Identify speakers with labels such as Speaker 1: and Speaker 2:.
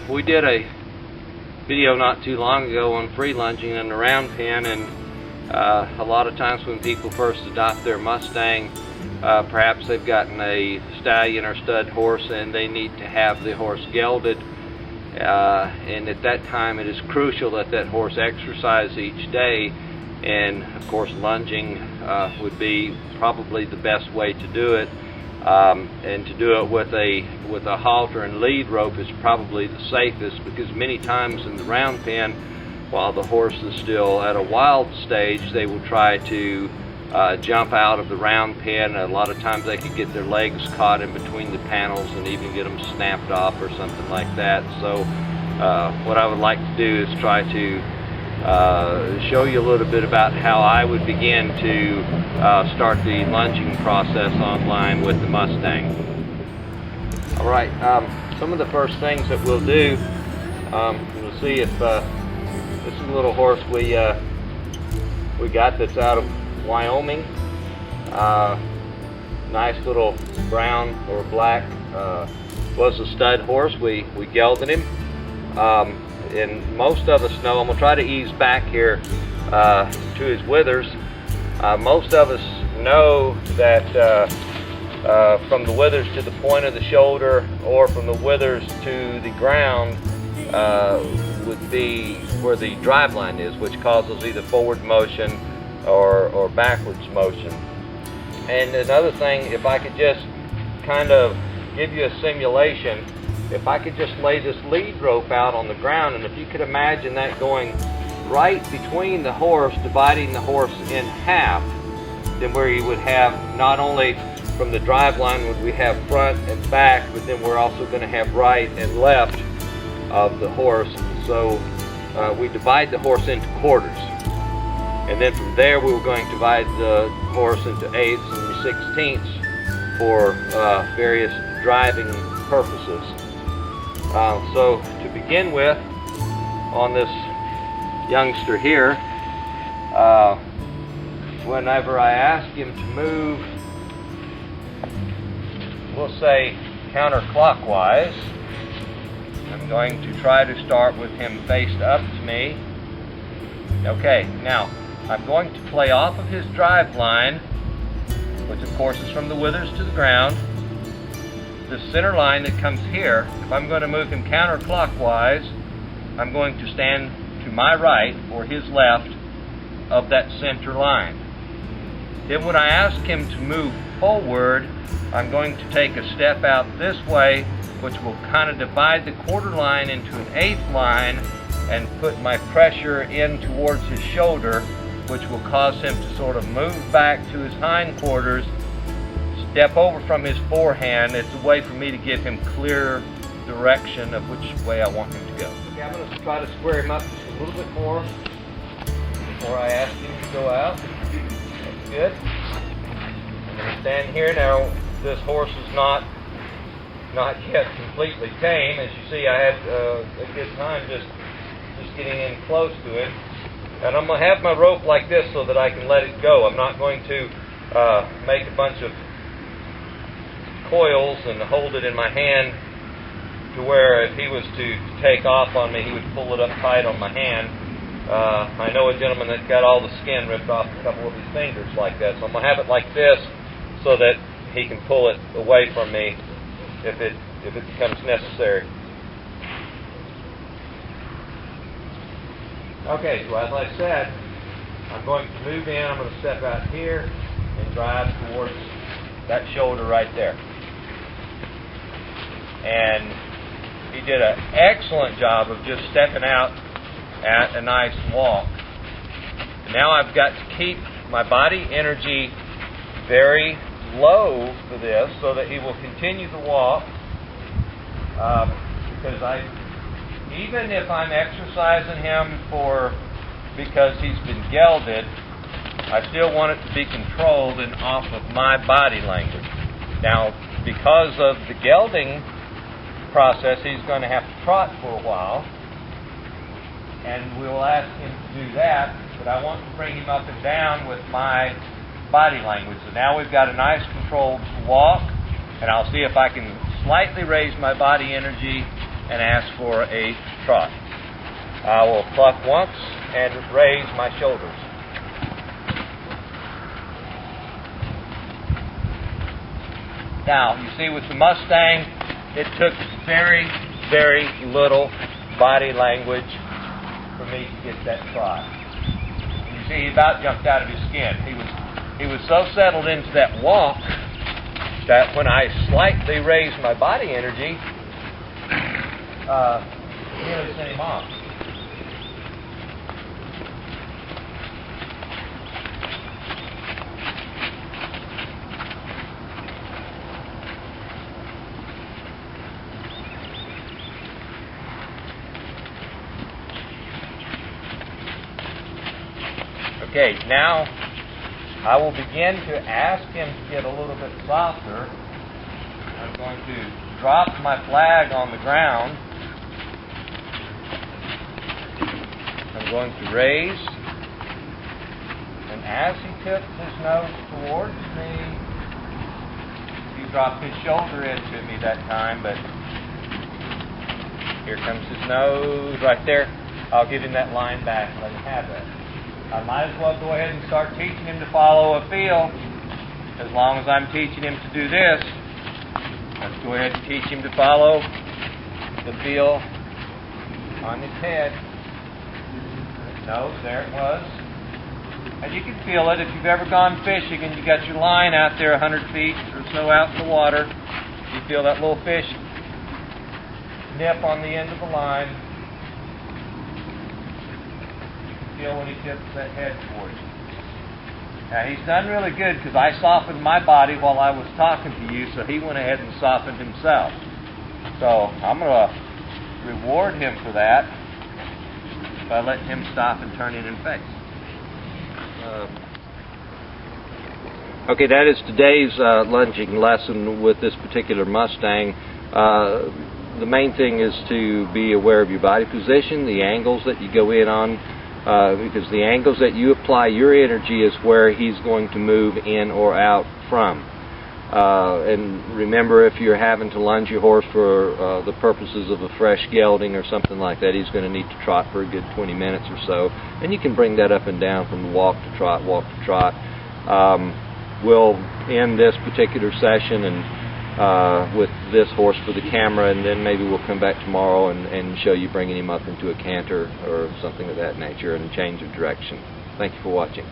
Speaker 1: We did a video not too long ago on free lunging in the round pen, and a lot of times when people first adopt their Mustang, perhaps they've gotten a stallion or stud horse and they need to have the horse gelded, and at that time it is crucial that that horse exercise each day, and of course lunging would be probably the best way to do it. And to do it with a halter and lead rope is probably the safest, because many times in the round pen, while the horse is still at a wild stage, they will try to jump out of the round pen. A lot of times they could get their legs caught in between the panels and even get them snapped off or something like that. So what I would like to do is try to show you a little bit about how I would begin to start the lunging process online with the Mustang. Alright, some of the first things that we'll do, we'll see if this is a little horse we got that's out of Wyoming. Nice little brown or black, was a stud horse. We gelded him. And most of us know, I'm going to try to ease back here to his withers. Most of us know that from the withers to the point of the shoulder, or from the withers to the ground, would be where the drive line is, which causes either forward motion or backwards motion. And another thing, if I could just kind of give you a simulation, if I could just lay this lead rope out on the ground, and if you could imagine that going right between the horse, dividing the horse in half, then where you would have not only from the drive line would we have front and back, but then we're also going to have right and left of the horse. So we divide the horse into quarters, and then from there we were going to divide the horse into eighths and sixteenths for various driving purposes. So to begin with, on this youngster here, whenever I ask him to move, we'll say counterclockwise, I'm going to try to start with him faced up to me. Okay, now I'm going to play off of his drive line, which of course is from the withers to the ground. The center line that comes here, if I'm going to move him counterclockwise, I'm going to stand to my right or his left of that center line. Then when I ask him to move forward, I'm going to take a step out this way, which will kind of divide the quarter line into an eighth line and put my pressure in towards his shoulder, which will cause him to sort of move back to his hindquarters, step over from his forehand. It's a way for me to give him clear direction of which way I want him to go. Okay, I'm going to try to square him up just a little bit more before I ask him to go out. That's good. I'm going to stand here now. This horse is not yet completely tame. As you see, I had a good time just getting in close to him. And I'm going to have my rope like this so that I can let it go. I'm not going to make a bunch of coils and hold it in my hand to where if he was to take off on me, he would pull it up tight on my hand. I know a gentleman that got all the skin ripped off a couple of his fingers like that, so I'm going to have it like this so that he can pull it away from me if it becomes necessary. Okay, so as I said, I'm going to move in, I'm going to step out here and drive towards that shoulder right there. And he did an excellent job of just stepping out at a nice walk. Now I've got to keep my body energy very low for this so that he will continue to walk, because even if I'm exercising him because he's been gelded, I still want it to be controlled and off of my body language. Now, because of the gelding process, he's going to have to trot for a while, and we'll ask him to do that, but I want to bring him up and down with my body language. So now we've got a nice controlled walk, and I'll see if I can slightly raise my body energy and ask for a trot. I will cluck once and raise my shoulders. Now, you see with the Mustang, it took very, very little body language for me to get that trot. You see, he about jumped out of his skin. He was so settled into that walk that when I slightly raised my body energy, nearly sent him off. Okay, now I will begin to ask him to get a little bit softer. I'm going to drop my flag on the ground. I'm going to raise, and as he tips his nose towards me, he dropped his shoulder into me that time, but here comes his nose right there. I'll give him that line back and let him have that. I might as well go ahead and start teaching him to follow a feel. As long as I'm teaching him to do this, let's go ahead and teach him to follow the feel on his head. Nose, there it was. And you can feel it if you've ever gone fishing and you got your line out there 100 feet or so out in the water. You feel that little fish nip on the end of the line. Feel when he tips that head towards you. Now he's done really good because I softened my body while I was talking to you, so he went ahead and softened himself. So I'm going to reward him for that by letting him stop and turn it in face. Okay, that is today's lunging lesson with this particular Mustang. The main thing is to be aware of your body position, the angles that you go in on, because the angles that you apply your energy is where he's going to move in or out from. And remember, if you're having to lunge your horse for the purposes of a fresh gelding or something like that, he's going to need to trot for a good 20 minutes or so. And you can bring that up and down from walk to trot, walk to trot. We'll end this particular session and with this horse for the camera, and then maybe we'll come back tomorrow and show you bringing him up into a canter or something of that nature and change of direction. Thank you for watching.